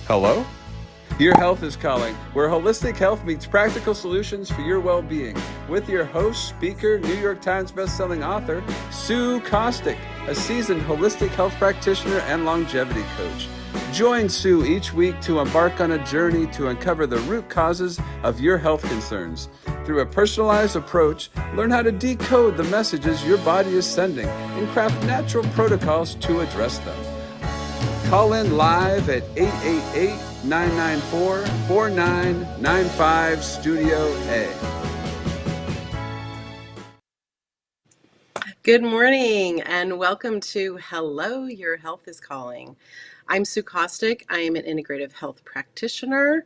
Hello? Your Health is Calling, where holistic health meets practical solutions for your well-being. With your host, speaker, New York Times bestselling author, Sue Kostyk, a seasoned holistic health practitioner and longevity coach. Join Sue each week to embark on a journey to uncover the root causes of your health concerns. Through a personalized approach, learn how to decode the messages your body is sending and craft natural protocols to address them. Call in live at 888-994-4995 Studio A. Good morning and welcome to Hello, Your Health is Calling. I'm Sue Kostyk. I am an integrative health practitioner.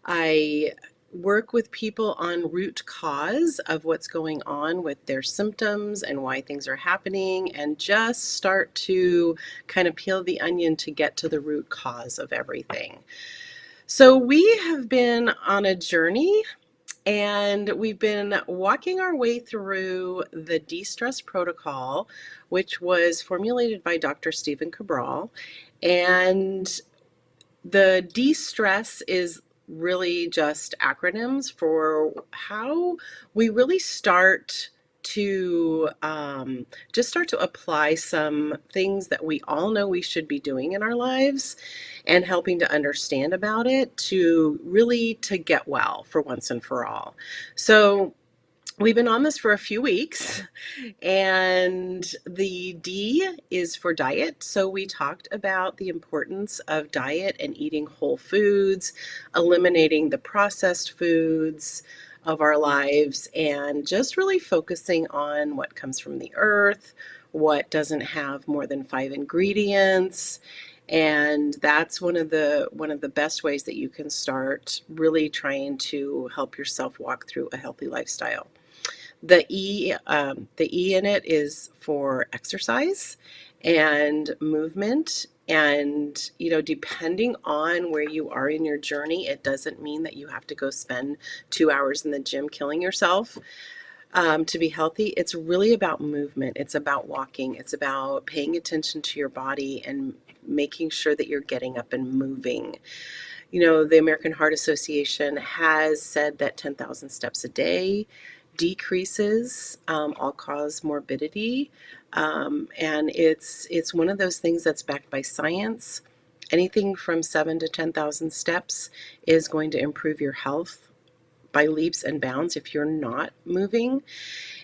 I work with people on root cause of what's going on with their symptoms and why things are happening, and just start to kind of peel the onion to get to the root cause of everything. So we have been on a journey and we've been walking our way through the de-stress protocol, which was formulated by Dr. Stephen Cabral. And the de-stress is really just acronyms for how we really start to just start to apply some things that we all know we should be doing in our lives and helping to understand about it to really to get well for once and for all. So we've been on this for a few weeks, and the D is for diet. So we talked about the importance of diet and eating whole foods, eliminating the processed foods of our lives, and just really focusing on what comes from the earth, what doesn't have more than 5 ingredients. And that's one of the best ways that you can start really trying to help yourself walk through a healthy lifestyle. The E in it is for exercise and movement. And, depending on where you are in your journey, it doesn't mean that you have to go spend 2 hours in the gym killing yourself to be healthy. It's really about movement. It's about walking. It's about paying attention to your body and making sure that you're getting up and moving. The American Heart Association has said that 10,000 steps a day decreases all-cause morbidity, and it's one of those things that's backed by science. Anything from 7 to 10,000 steps is going to improve your health by leaps and bounds if you're not moving.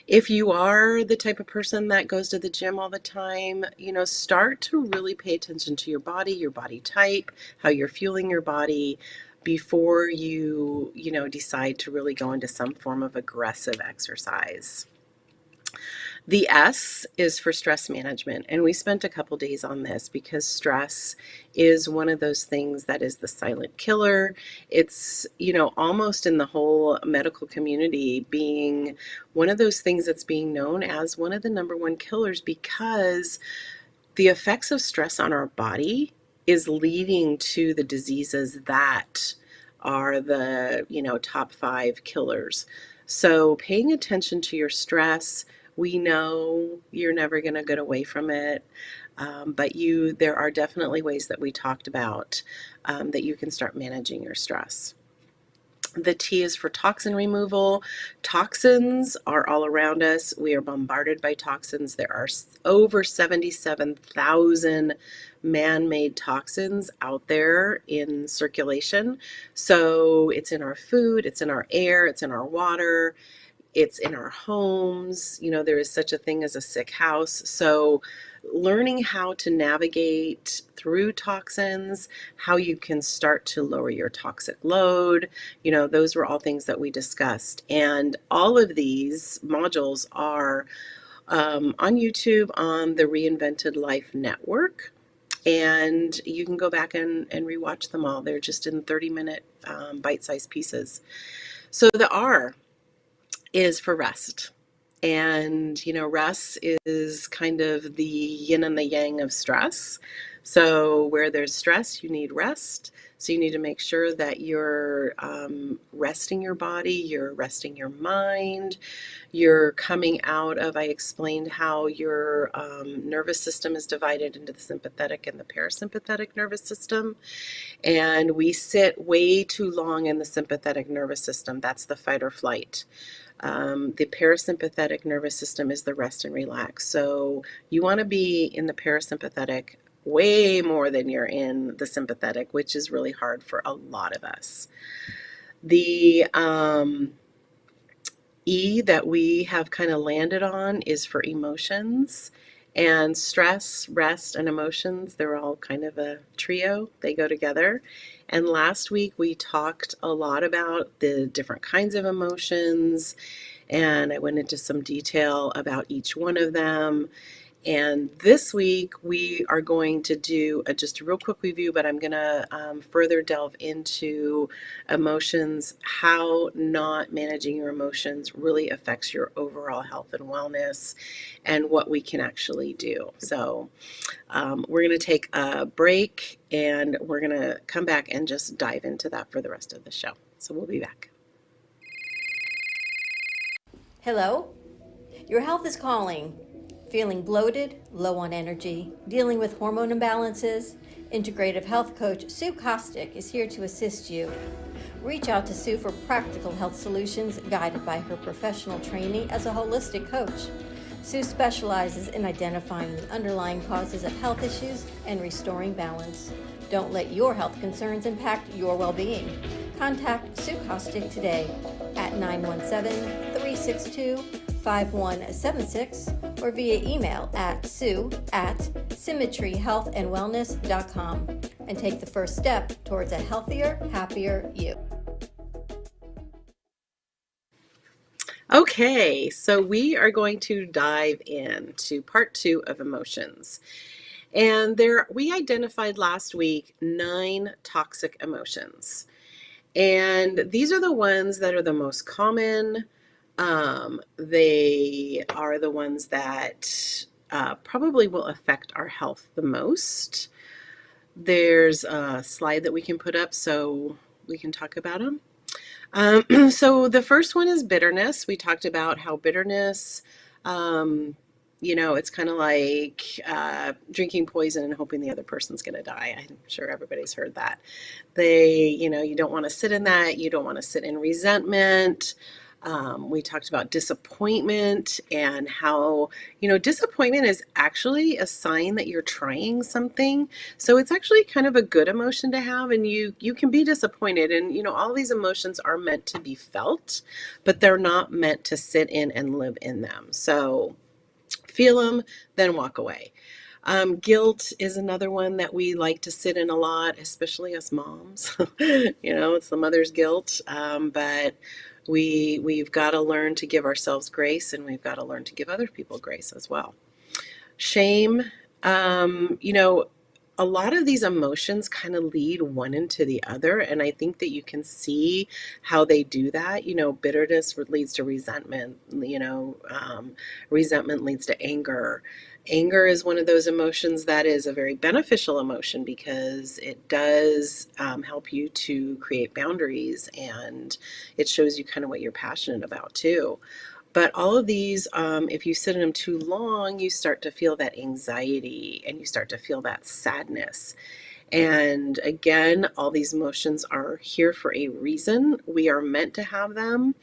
If you are the type of person that goes to the gym all the time, start to really pay attention to your body type, how you're fueling your body before you decide to really go into some form of aggressive exercise. The S is for stress management, and we spent a couple days on this because stress is one of those things that is the silent killer. It's, almost in the whole medical community being one of those things that's being known as one of the number one killers, because the effects of stress on our body is leading to the diseases that are the, top 5 killers. So paying attention to your stress, we know you're never going to get away from it, but there are definitely ways that we talked about that you can start managing your stress. The T is for toxin removal. Toxins are all around us. We are bombarded by toxins. There are over 77,000 man-made toxins out there in circulation. So it's in our food, it's in our air, it's in our water, it's in our homes. There is such a thing as a sick house. So learning how to navigate through toxins, how you can start to lower your toxic load, those were all things that we discussed. And all of these modules are on YouTube on the Reinvented Life Network. And you can go back and rewatch them all. They're just in 30-minute bite-sized pieces. So the R is for rest. And, rest is kind of the yin and the yang of stress. So where there's stress, you need rest. So you need to make sure that you're resting your body, you're resting your mind, you're coming out of, I explained how your nervous system is divided into the sympathetic and the parasympathetic nervous system. And we sit way too long in the sympathetic nervous system. That's the fight or flight. The parasympathetic nervous system is the rest and relax. So you want to be in the parasympathetic way more than you're in the sympathetic, which is really hard for a lot of us. The E that we have kind of landed on is for emotions. And stress, rest, and emotions, they're all kind of a trio. They go together. And last week we talked a lot about the different kinds of emotions, and I went into some detail about each one of them. And this week we are going to do just a real quick review, but I'm going to further delve into emotions, how not managing your emotions really affects your overall health and wellness, and what we can actually do. So we're going to take a break and we're going to come back and just dive into that for the rest of the show. So we'll be back. Hello? Your health is calling. Feeling bloated, low on energy, dealing with hormone imbalances? Integrative health coach Sue Kostyk is here to assist you. Reach out to Sue for practical health solutions guided by her professional training as a holistic coach. Sue specializes in identifying the underlying causes of health issues and restoring balance. Don't let your health concerns impact your well-being. Contact Sue Kostyk today at 917-362-5176 or via email at sue@symmetryhealthandwellness.com and take the first step towards a healthier, happier you. Okay, so we are going to dive into part 2 of emotions. And we identified last week 9 toxic emotions. And these are the ones that are the most common. They are the ones that probably will affect our health the most. There's a slide that we can put up so we can talk about them. So the first one is bitterness. We talked about how bitterness, it's kind of like drinking poison and hoping the other person's going to die. I'm sure everybody's heard that. You don't want to sit in that. You don't want to sit in resentment. We talked about disappointment and how, disappointment is actually a sign that you're trying something. So it's actually kind of a good emotion to have, and you can be disappointed. And, all these emotions are meant to be felt, but they're not meant to sit in and live in them. So feel them, then walk away. Guilt is another one that we like to sit in a lot, especially us moms. It's the mother's guilt, but we've got to learn to give ourselves grace, and we've got to learn to give other people grace as well. Shame, a lot of these emotions kind of lead one into the other, and I think that you can see how they do that. Bitterness leads to resentment. Resentment leads to anger. Anger is one of those emotions that is a very beneficial emotion because it does help you to create boundaries, and it shows you kind of what you're passionate about too. But all of these, if you sit in them too long, you start to feel that anxiety and you start to feel that sadness. And again, all these emotions are here for a reason. We are meant to have them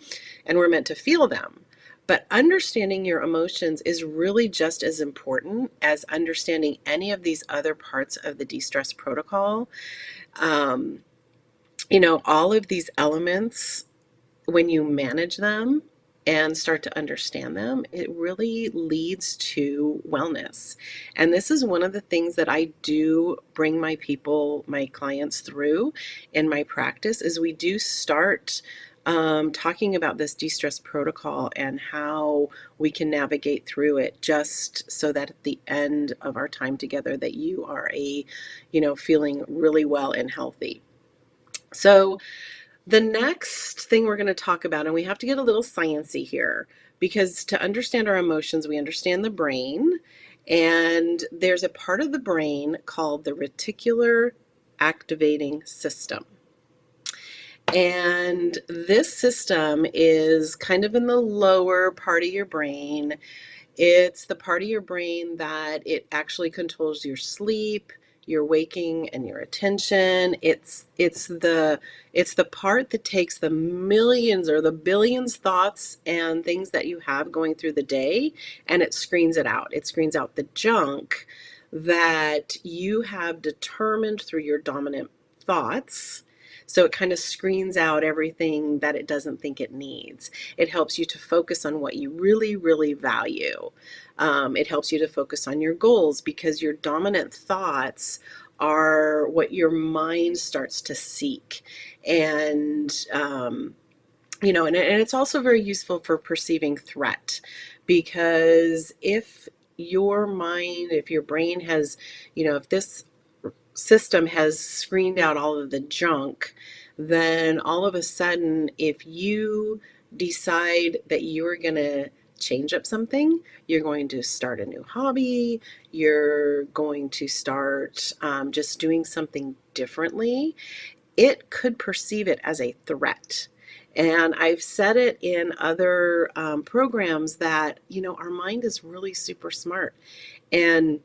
and we're meant to feel them. But understanding your emotions is really just as important as understanding any of these other parts of the de-stress protocol. All of these elements, when you manage them and start to understand them, it really leads to wellness. And this is one of the things that I do bring my clients through in my practice, is we do start talking about this de-stress protocol and how we can navigate through it, just so that at the end of our time together that you are feeling really well and healthy. So the next thing we're going to talk about, and we have to get a little sciencey here, because to understand our emotions, we understand the brain. And there's a part of the brain called the reticular activating system. And this system is kind of in the lower part of your brain. It's the part of your brain that it actually controls your sleep, your waking, and your attention. It's the part that takes the millions or the billions thoughts and things that you have going through the day, and it screens it out. It screens out the junk that you have determined through your dominant thoughts. So it kind of screens out everything that it doesn't think it needs. It helps you to focus on what you really, really value. It helps you to focus on your goals, because your dominant thoughts are what your mind starts to seek. And, and it's also very useful for perceiving threat, because if if your brain has, if this system has screened out all of the junk, then all of a sudden, if you decide that you're going to change up something, you're going to start a new hobby, you're going to start just doing something differently, it could perceive it as a threat. And I've said it in other programs that, our mind is really super smart. And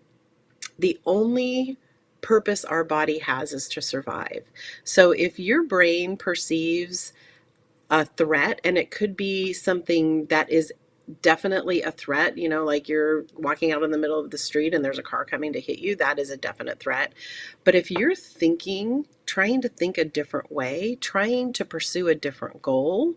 the only purpose our body has is to survive. So if your brain perceives a threat, and it could be something that is definitely a threat, like you're walking out in the middle of the street and there's a car coming to hit you, that is a definite threat. But if you're trying to think a different way, trying to pursue a different goal,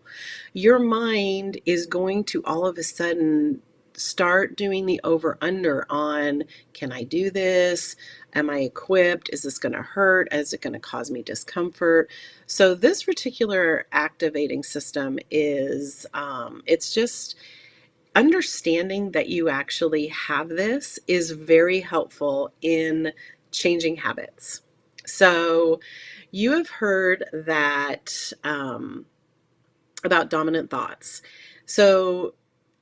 your mind is going to all of a sudden start doing the over under on, can I do this? Am I equipped? Is this going to hurt? Is it going to cause me discomfort? So this particular activating system it's just understanding that you actually have this is very helpful in changing habits. So you have heard that about dominant thoughts. So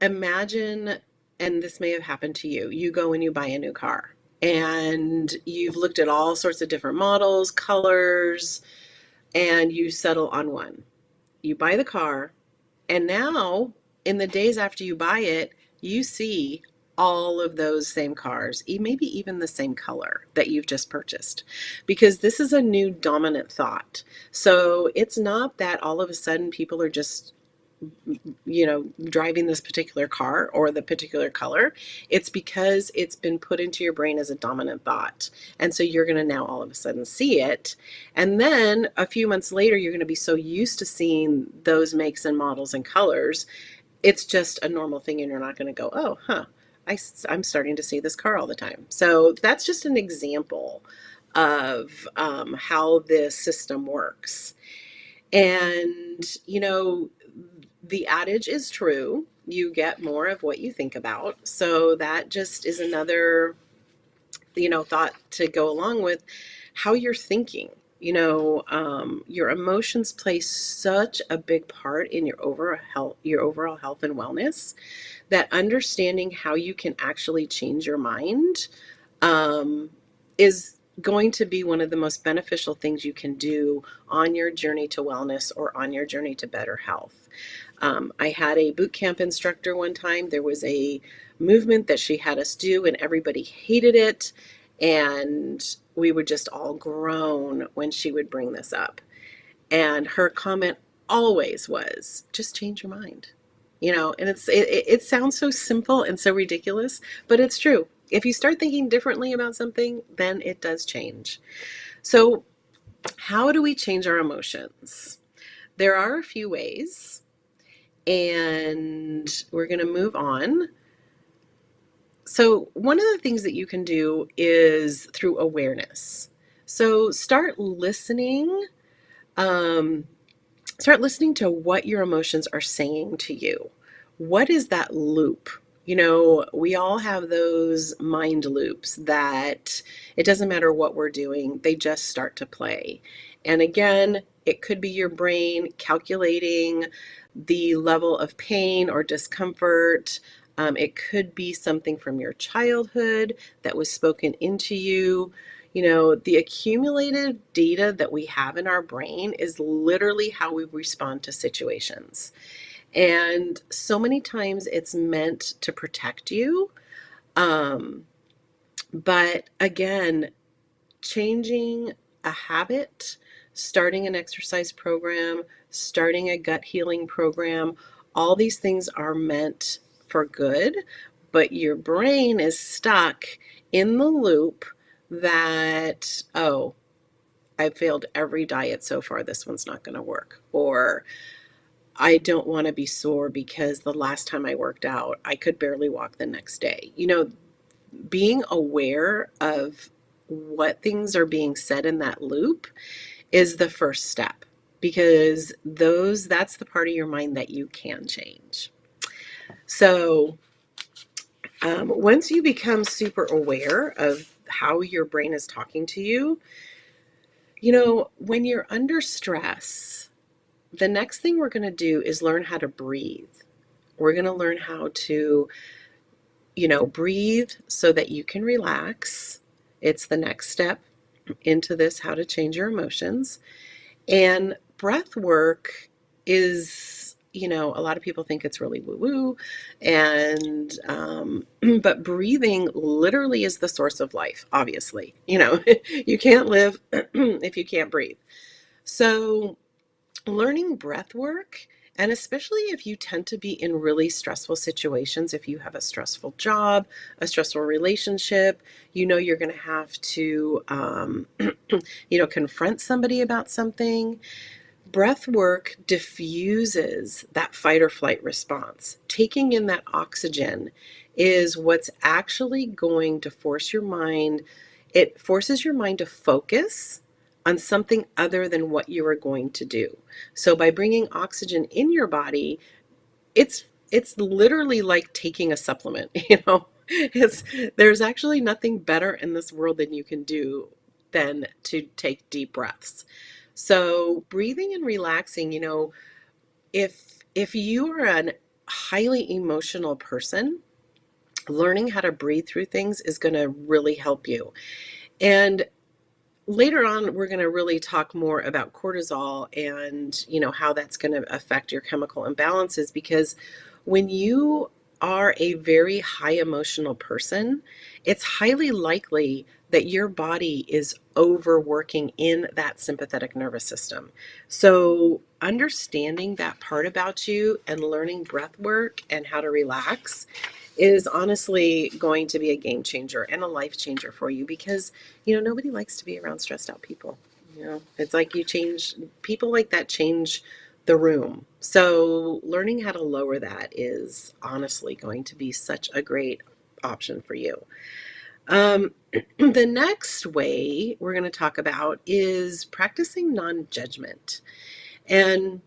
imagine, and this may have happened to you, you go and you buy a new car, and you've looked at all sorts of different models, colors, and you settle on one. You buy the car, and now in the days after you buy it, you see all of those same cars, maybe even the same color that you've just purchased, because this is a new dominant thought. So it's not that all of a sudden people are just driving this particular car or the particular color. It's because it's been put into your brain as a dominant thought. And so you're going to now all of a sudden see it. And then a few months later, you're going to be so used to seeing those makes and models and colors, it's just a normal thing, and you're not going to go, oh, I'm starting to see this car all the time. So that's just an example of how this system works. And, the adage is true. You get more of what you think about. So that just is another, thought to go along with how you're thinking. Your emotions play such a big part in your overall health and wellness, that understanding how you can actually change your mind is going to be one of the most beneficial things you can do on your journey to wellness or on your journey to better health. I had a boot camp instructor one time. There was a movement that she had us do, and everybody hated it. And we would just all groan when she would bring this up. And her comment always was, just change your mind. And it sounds so simple and so ridiculous, but it's true. If you start thinking differently about something, then it does change. So how do we change our emotions? There are a few ways, and we're going to move on. So one of the things that you can do is through awareness. So start listening to what your emotions are saying to you. What is that loop? We all have those mind loops that it doesn't matter what we're doing, they just start to play. And again, it could be your brain calculating the level of pain or discomfort It could be something from your childhood that was spoken into you. You know, the accumulated data that we have in our brain is literally how we respond to situations. And so many times it's meant to protect you. Um, but again, changing a habit, starting an exercise program, starting a gut healing program, all these things are meant for good, but your brain is stuck in the loop that, oh, I failed every diet so far, this one's not going to work. Or I don't want to be sore because the last time I worked out, I could barely walk the next day. You know, being aware of what things are being said in that loop is the first step, because that's the part of your mind that you can change. So once you become super aware of how your brain is talking to you, you know, when you're under stress, the next thing we're going to do is learn how to breathe. We're going to learn how to, you know, breathe so that you can relax. It's the next step into this, how to change your emotions. And breath work is, you know, a lot of people think it's really woo woo. And, but breathing literally is the source of life, obviously. You know, you can't live if you can't breathe. So, learning breath work, and especially if you tend to be in really stressful situations, if you have a stressful job, a stressful relationship, you know, you're going to have to, you know, confront somebody about something. Breath work diffuses that fight or flight response. Taking in that oxygen is what's actually going to force your mind, it forces your mind to focus on something other than what you are going to do. So by bringing oxygen in your body, it's literally like taking a supplement, you know. It's there's actually nothing better in this world than you can do than to take deep breaths. So breathing and relaxing, you know, if you are a highly emotional person, learning how to breathe through things is going to really help you. And later on, we're going to really talk more about cortisol and, you know, how that's going to affect your chemical imbalances, because when you are a very high emotional person, it's highly likely that your body is overworking in that sympathetic nervous system. So understanding that part about you and learning breath work and how to relax is honestly going to be a game changer and a life changer for you, because, you know, nobody likes to be around stressed out people. You know, it's like you change people like that, change the room. So learning how to lower that is honestly going to be such a great option for you. Um, the next way we're going to talk about is practicing non-judgment. And,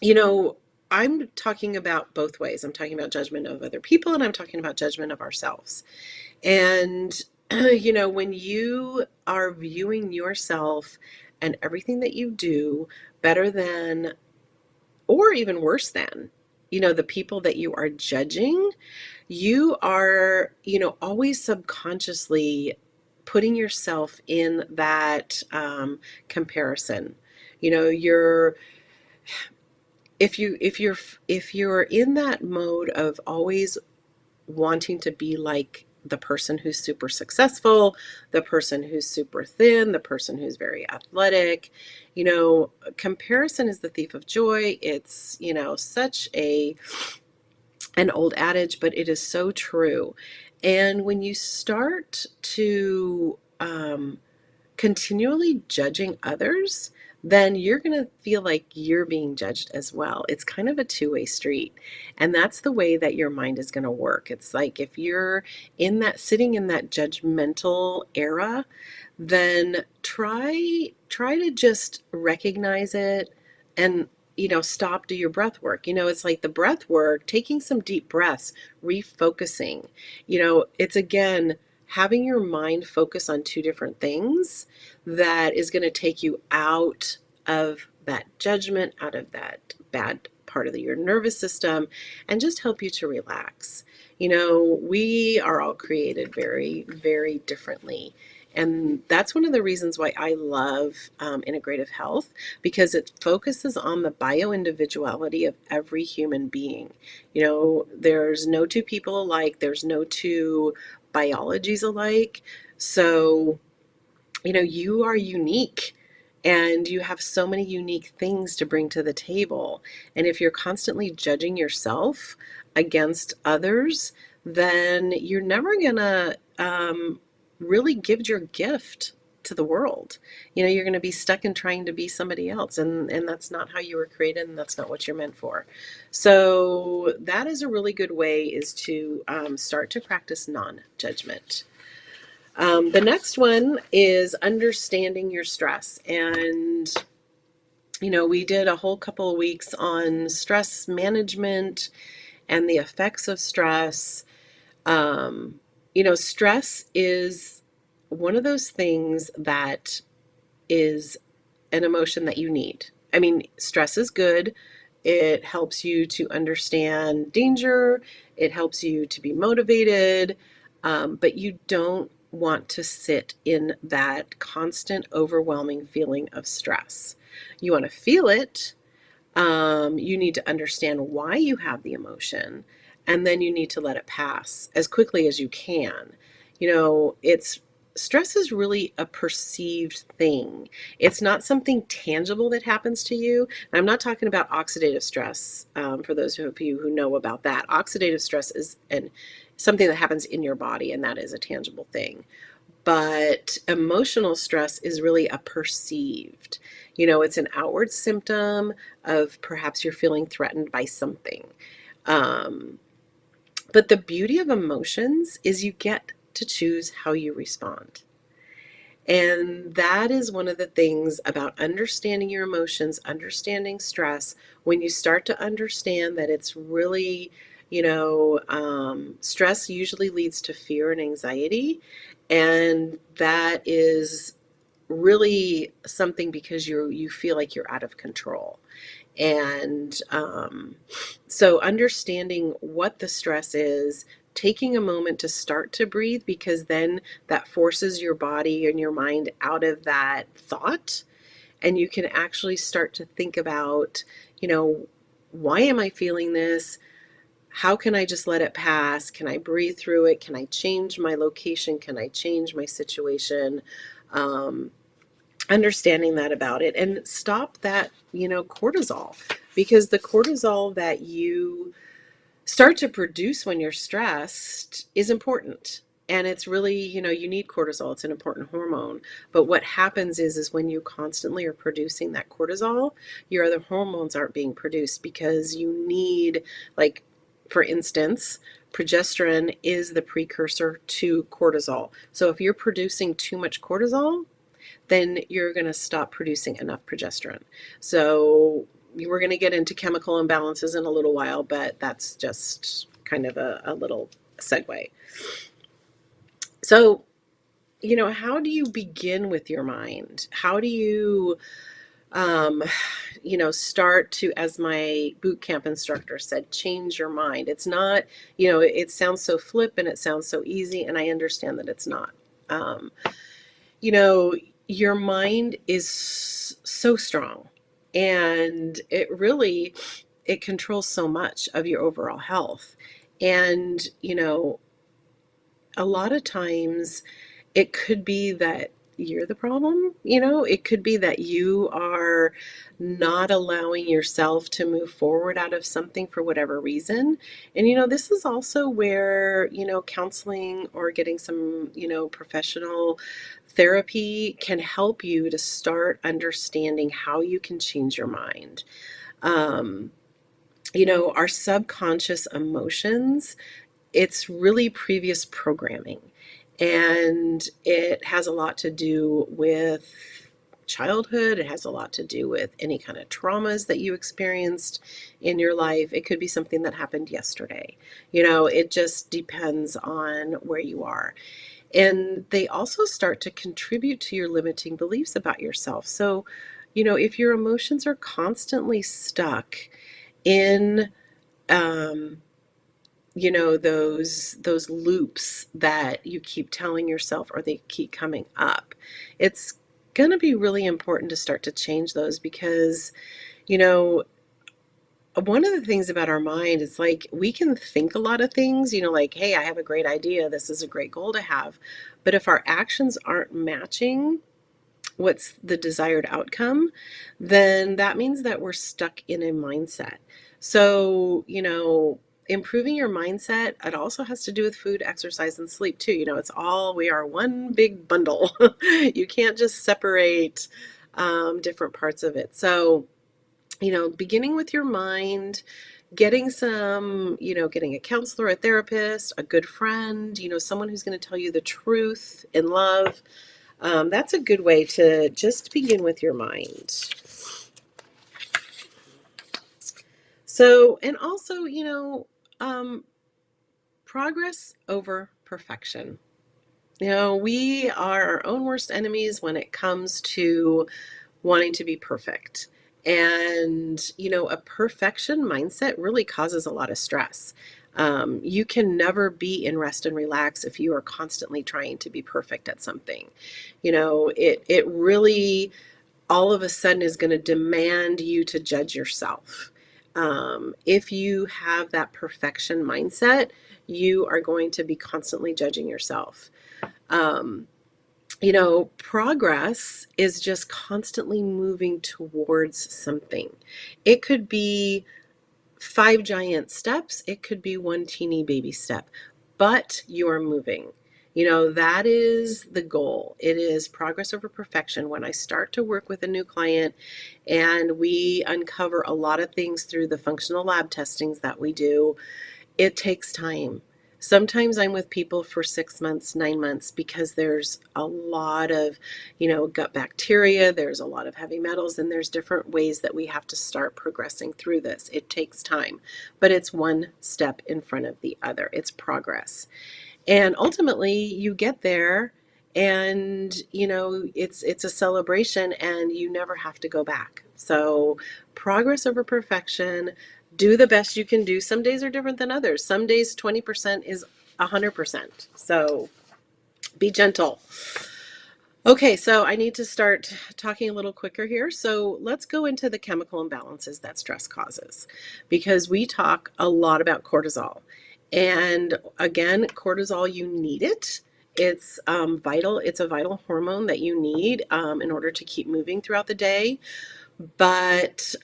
you know, I'm talking about both ways. I'm talking about judgment of other people, and I'm talking about judgment of ourselves. And, you know, when you are viewing yourself and everything that you do better than, or even worse than, you know, the people that you are judging, you are, you know, always subconsciously putting yourself in that comparison. You know, if you're in that mode of always wanting to be like the person who's super successful, the person who's super thin, the person who's very athletic, you know, comparison is the thief of joy. It's, you know, such an old adage, but it is so true. And when you start to continually judging others, then you're going to feel like you're being judged as well. It's kind of a two-way street. And that's the way that your mind is going to work. It's like if you're in that, sitting in that judgmental era, then try to just recognize it and, you know, stop, do your breath work. You know, it's like the breath work, taking some deep breaths, refocusing. You know, it's again having your mind focus on two different things that is going to take you out of that judgment, out of that bad part of your nervous system, and just help you to relax. We are all created very, very differently. And that's one of the reasons why I love integrative health, because it focuses on the bio-individuality of every human being. There's no two people alike, there's no two biologies alike. So, you are unique and you have so many unique things to bring to the table. And if you're constantly judging yourself against others, then you're never going to really give your gift to the world. You're going to be stuck in trying to be somebody else, and that's not how you were created, and that's not what you're meant for. So that is a really good way, is to start to practice non-judgment. The next one is understanding your stress. And, we did a whole couple of weeks on stress management and the effects of stress. Stress is one of those things that is an emotion that you need. I mean, stress is good. It helps you to understand danger. It helps you to be motivated. But you don't want to sit in that constant, overwhelming feeling of stress. You want to feel it. You need to understand why you have the emotion, and then you need to let it pass as quickly as you can. It's stress is really a perceived thing. It's not something tangible that happens to you. I'm not talking about oxidative stress. For those of you who know about that, oxidative stress is something that happens in your body, and that is a tangible thing. But emotional stress is really a perceived. It's an outward symptom of perhaps you're feeling threatened by something. But the beauty of emotions is you get to choose how you respond. And that is one of the things about understanding your emotions, understanding stress. When you start to understand that it's really, stress usually leads to fear and anxiety. And that is really something because you feel like you're out of control. And so understanding what the stress is, taking a moment to start to breathe, because then that forces your body and your mind out of that thought. And you can actually start to think about, why am I feeling this? How can I just let it pass? Can I breathe through it? Can I change my location? Can I change my situation? Understanding that about it, and stop that, cortisol, because the cortisol that you start to produce when you're stressed is important. And it's really, you need cortisol. It's an important hormone. But what happens is when you constantly are producing that cortisol, your other hormones aren't being produced, because you need, like, for instance, progesterone is the precursor to cortisol. So if you're producing too much cortisol, then you're going to stop producing enough progesterone. So we're going to get into chemical imbalances in a little while, but that's just kind of a little segue. So, how do you begin with your mind? How do you, start to, as my boot camp instructor said, change your mind? It's not, it sounds so flip and it sounds so easy, and I understand that it's not. Your mind is so strong, and it controls so much of your overall health. And, a lot of times it could be that you're the problem. It could be that you are not allowing yourself to move forward out of something for whatever reason. And, this is also where, counseling or getting some, professional therapy can help you to start understanding how you can change your mind. Our subconscious emotions, it's really previous programming. And it has a lot to do with childhood. It has a lot to do with any kind of traumas that you experienced in your life. It could be something that happened yesterday. It just depends on where you are. And they also start to contribute to your limiting beliefs about yourself. So, if your emotions are constantly stuck in, um, those loops that you keep telling yourself or they keep coming up, it's going to be really important to start to change those because, you know, one of the things about our mind is like we can think a lot of things, like, hey, I have a great idea. This is a great goal to have. But if our actions aren't matching what's the desired outcome, then that means that we're stuck in a mindset. So, improving your mindset, it also has to do with food, exercise, and sleep too. We are one big bundle. You can't just separate different parts of it. So, beginning with your mind, getting a counselor, a therapist, a good friend, someone who's going to tell you the truth in love. That's a good way to just begin with your mind. So, and also, progress over perfection. We are our own worst enemies when it comes to wanting to be perfect. And, a perfection mindset really causes a lot of stress. You can never be in rest and relax if you are constantly trying to be perfect at something. It really all of a sudden is going to demand you to judge yourself. If you have that perfection mindset, you are going to be constantly judging yourself. Um, Progress is just constantly moving towards something. It could be 5 giant steps, it could be one teeny baby step, but you're moving. That is the goal. It is progress over perfection. When I start to work with a new client and we uncover a lot of things through the functional lab testings that we do, it takes time. Sometimes I'm with people for 6 months, 9 months, because there's a lot of, gut bacteria, there's a lot of heavy metals, and there's different ways that we have to start progressing through this. It takes time, but it's one step in front of the other. It's progress. And ultimately you get there and it's a celebration and you never have to go back. So progress over perfection, do the best you can do. Some days are different than others. Some days 20% is 100%. So be gentle. Okay, so I need to start talking a little quicker here. So let's go into the chemical imbalances that stress causes, because we talk a lot about cortisol. And again, cortisol, you need it. It's vital. It's a vital hormone that you need in order to keep moving throughout the day. But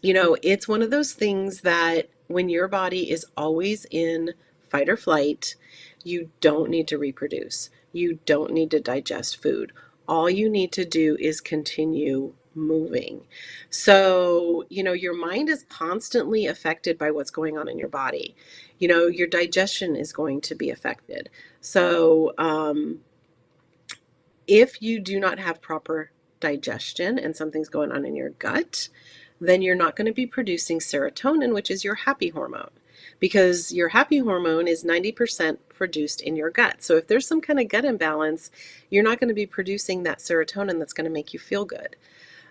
it's one of those things that when your body is always in fight or flight, you don't need to reproduce. You don't need to digest food. All you need to do is continue moving. So, your mind is constantly affected by what's going on in your body. Your digestion is going to be affected. So, if you do not have proper digestion and something's going on in your gut, then you're not going to be producing serotonin, which is your happy hormone, because your happy hormone is 90% produced in your gut. So if there's some kind of gut imbalance, you're not going to be producing that serotonin that's going to make you feel good.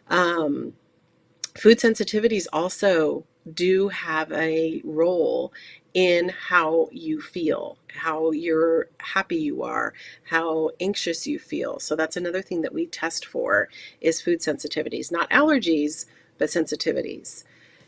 Food sensitivities also do have a role in how you feel, how you're happy you are, how anxious you feel. So that's another thing that we test for is food sensitivities, not allergies, but sensitivities.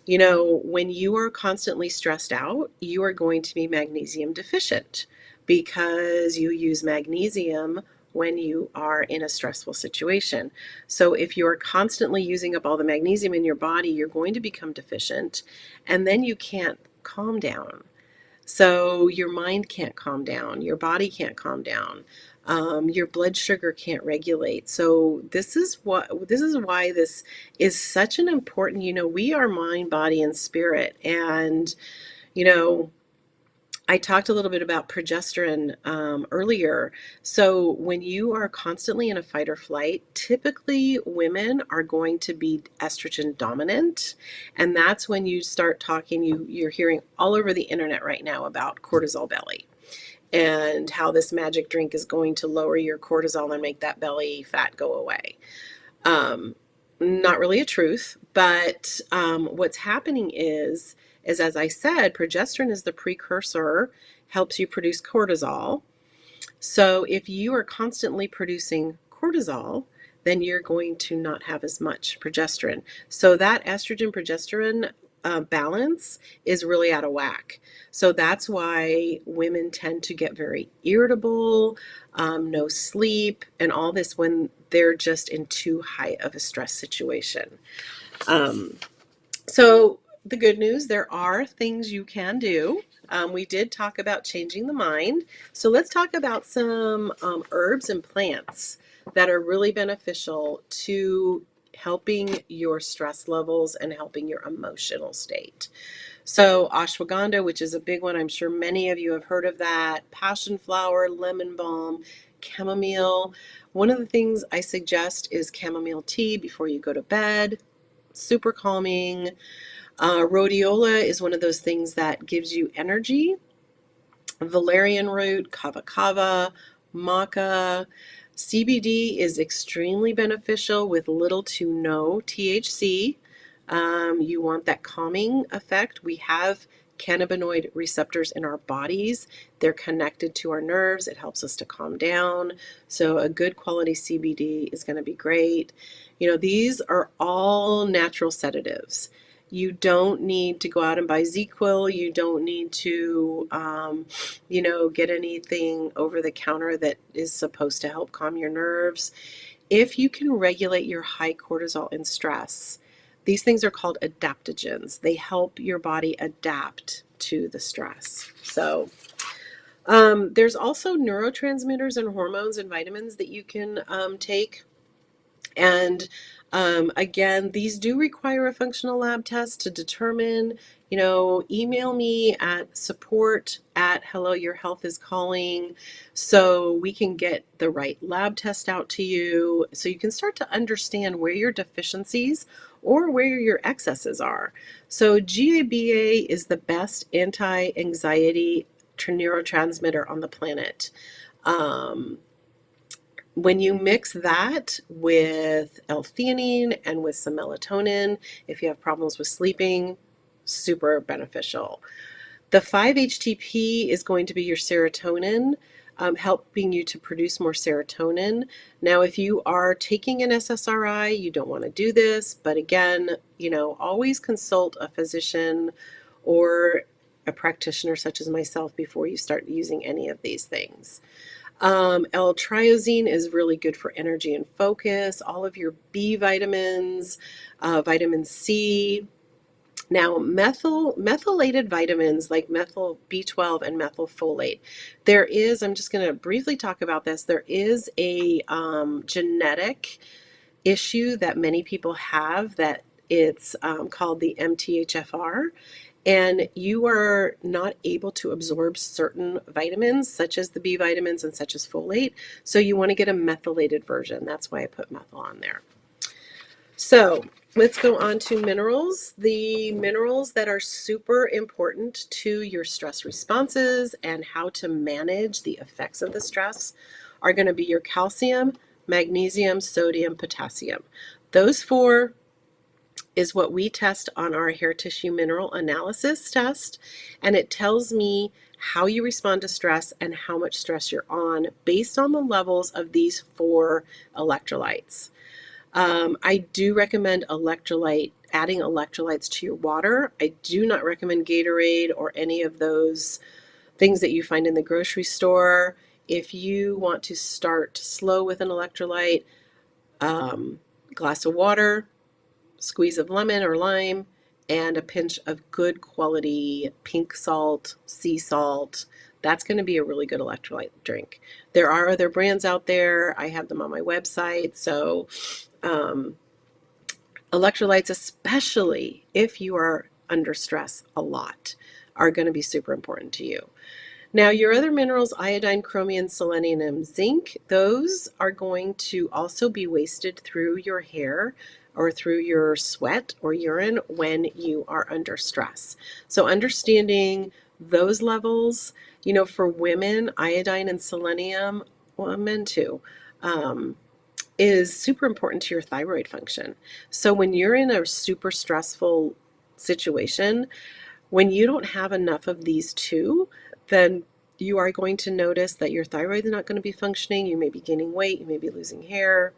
When you are constantly stressed out, you are going to be magnesium deficient because you use magnesium when you are in a stressful situation. So if you're constantly using up all the magnesium in your body, you're going to become deficient, and then you can't calm down. So your mind can't calm down, your body can't calm down, your blood sugar can't regulate. So this is why this is such an important. We are mind, body, and spirit, and you know I talked a little bit about progesterone earlier. So when you are constantly in a fight or flight, typically women are going to be estrogen dominant. And that's when you start talking, you're hearing all over the internet right now about cortisol belly and how this magic drink is going to lower your cortisol and make that belly fat go away. Um, Not really a truth, but what's happening is as I said, progesterone is the precursor, helps you produce cortisol. So if you are constantly producing cortisol, then you're going to not have as much progesterone. So that estrogen progesterone balance is really out of whack. So that's why women tend to get very irritable, no sleep, and all this when they're just in too high of a stress situation. Um, so the good news, there are things you can do. We did talk about changing the mind. So let's talk about some herbs and plants that are really beneficial to helping your stress levels and helping your emotional state. So ashwagandha, which is a big one, I'm sure many of you have heard of that, passion flower, lemon balm, chamomile. One of the things I suggest is chamomile tea before you go to bed. Super calming. Rhodiola is one of those things that gives you energy. Valerian root, kava kava, maca. CBD is extremely beneficial with little to no THC. You want that calming effect. We have cannabinoid receptors in our bodies. They're connected to our nerves. It helps us to calm down. So a good quality CBD is going to be great. You know, these are all natural sedatives. You don't need to go out and buy ZQuil. You don't need to, get anything over the counter that is supposed to help calm your nerves. If you can regulate your high cortisol and stress, these things are called adaptogens. They help your body adapt to the stress. So there's also neurotransmitters and hormones and vitamins that you can take. And again, these do require a functional lab test to determine. Email me at support@helloyourhealthiscalling so we can get the right lab test out to you so you can start to understand where your deficiencies or where your excesses are. So GABA is the best anti-anxiety neurotransmitter on the planet. When you mix that with L-theanine and with some melatonin, if you have problems with sleeping, super beneficial. The 5-HTP is going to be your serotonin, helping you to produce more serotonin. Now, if you are taking an SSRI, you don't want to do this, but again, always consult a physician or a practitioner such as myself before you start using any of these things. L-triosine is really good for energy and focus, all of your B vitamins, vitamin C. Now, methylated vitamins like methyl B12 and methylfolate, I'm just going to briefly talk about this. There is a genetic issue that many people have that it's called the MTHFR, and you are not able to absorb certain vitamins, such as the B vitamins and such as folate. So you want to get a methylated version. That's why I put methyl on there. So let's go on to minerals. The minerals that are super important to your stress responses and how to manage the effects of the stress are going to be your calcium, magnesium, sodium, potassium. Those four is what we test on our hair tissue mineral analysis test, and it tells me how you respond to stress and how much stress you're on based on the levels of these four electrolytes. I do recommend adding electrolytes to your water. I do not recommend Gatorade or any of those things that you find in the grocery store. If you want to start slow with an electrolyte, glass of water, squeeze of lemon or lime, and a pinch of good quality pink salt, sea salt. That's going to be a really good electrolyte drink. There are other brands out there. I have them on my website. So electrolytes, especially if you are under stress a lot, are going to be super important to you. Now, your other minerals, iodine, chromium, selenium, and zinc, those are going to also be wasted through your hair or through your sweat or urine when you are under stress. So understanding those levels, for women, iodine and selenium, well, men too, is super important to your thyroid function. So when you're in a super stressful situation, when you don't have enough of these two, then you are going to notice that your thyroid is not going to be functioning. You may be gaining weight, you may be losing hair,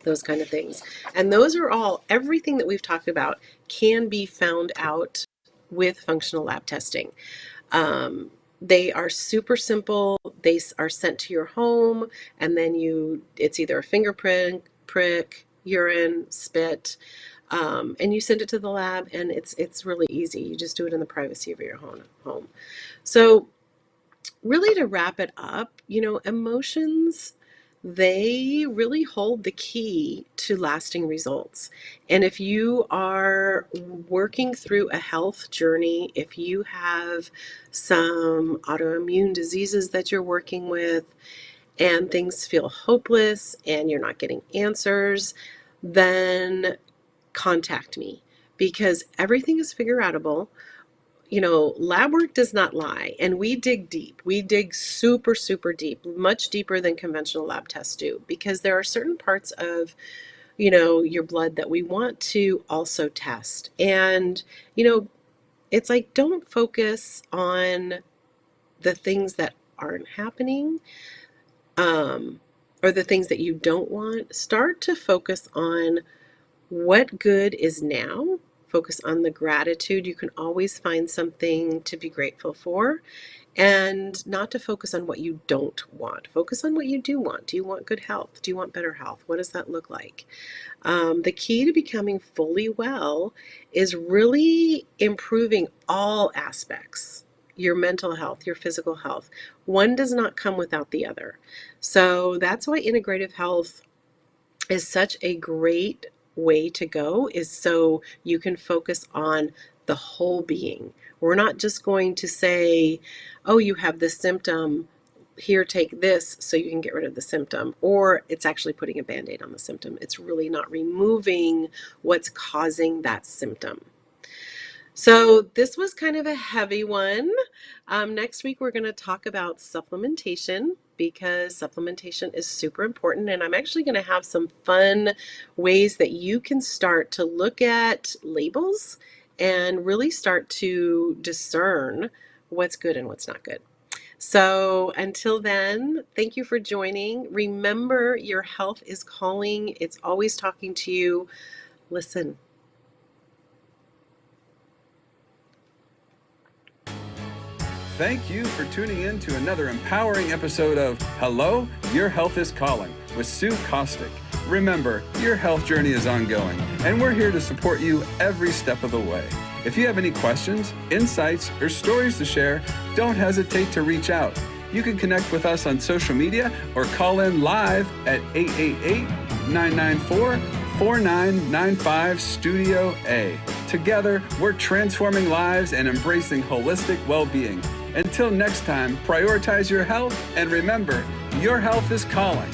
those kind of things. And those are all, everything that we've talked about can be found out with functional lab testing. They are super simple. They are sent to your home, and then it's either a fingerprint, prick, urine, spit, and you send it to the lab, and it's really easy. You just do it in the privacy of your home. So really, to wrap it up, emotions, they really hold the key to lasting results. And if you are working through a health journey, if you have some autoimmune diseases that you're working with, and things feel hopeless and you're not getting answers, then contact me, because everything is figure outable. Lab work does not lie, and we dig deep. We dig super, super deep, much deeper than conventional lab tests do, because there are certain parts of, your blood that we want to also test. And, it's like, don't focus on the things that aren't happening, or the things that you don't want. Start to focus on what good is now. Focus on the gratitude. You can always find something to be grateful for, and not to focus on what you don't want. Focus on what you do want. Do you want good health? Do you want better health? What does that look like? The key to becoming fully well is really improving all aspects. Your mental health, your physical health. One does not come without the other. So that's why integrative health is such a great way to go, is so you can focus on the whole being. We're not just going to say, oh, you have this symptom, here, take this so you can get rid of the symptom, or it's actually putting a Band-Aid on the symptom. It's really not removing what's causing that symptom. So this was kind of a heavy one. Next week, we're going to talk about supplementation, because supplementation is super important. And I'm actually going to have some fun ways that you can start to look at labels and really start to discern what's good and what's not good. So until then, thank you for joining. Remember, your health is calling. It's always talking to you. Listen. Thank you for tuning in to another empowering episode of Hello, Your Health is Calling with Sue Kostyk. Remember, your health journey is ongoing, and we're here to support you every step of the way. If you have any questions, insights, or stories to share, don't hesitate to reach out. You can connect with us on social media or call in live at 888-994-4995 Studio A. Together, we're transforming lives and embracing holistic well-being. Until next time, prioritize your health, and remember, your health is calling.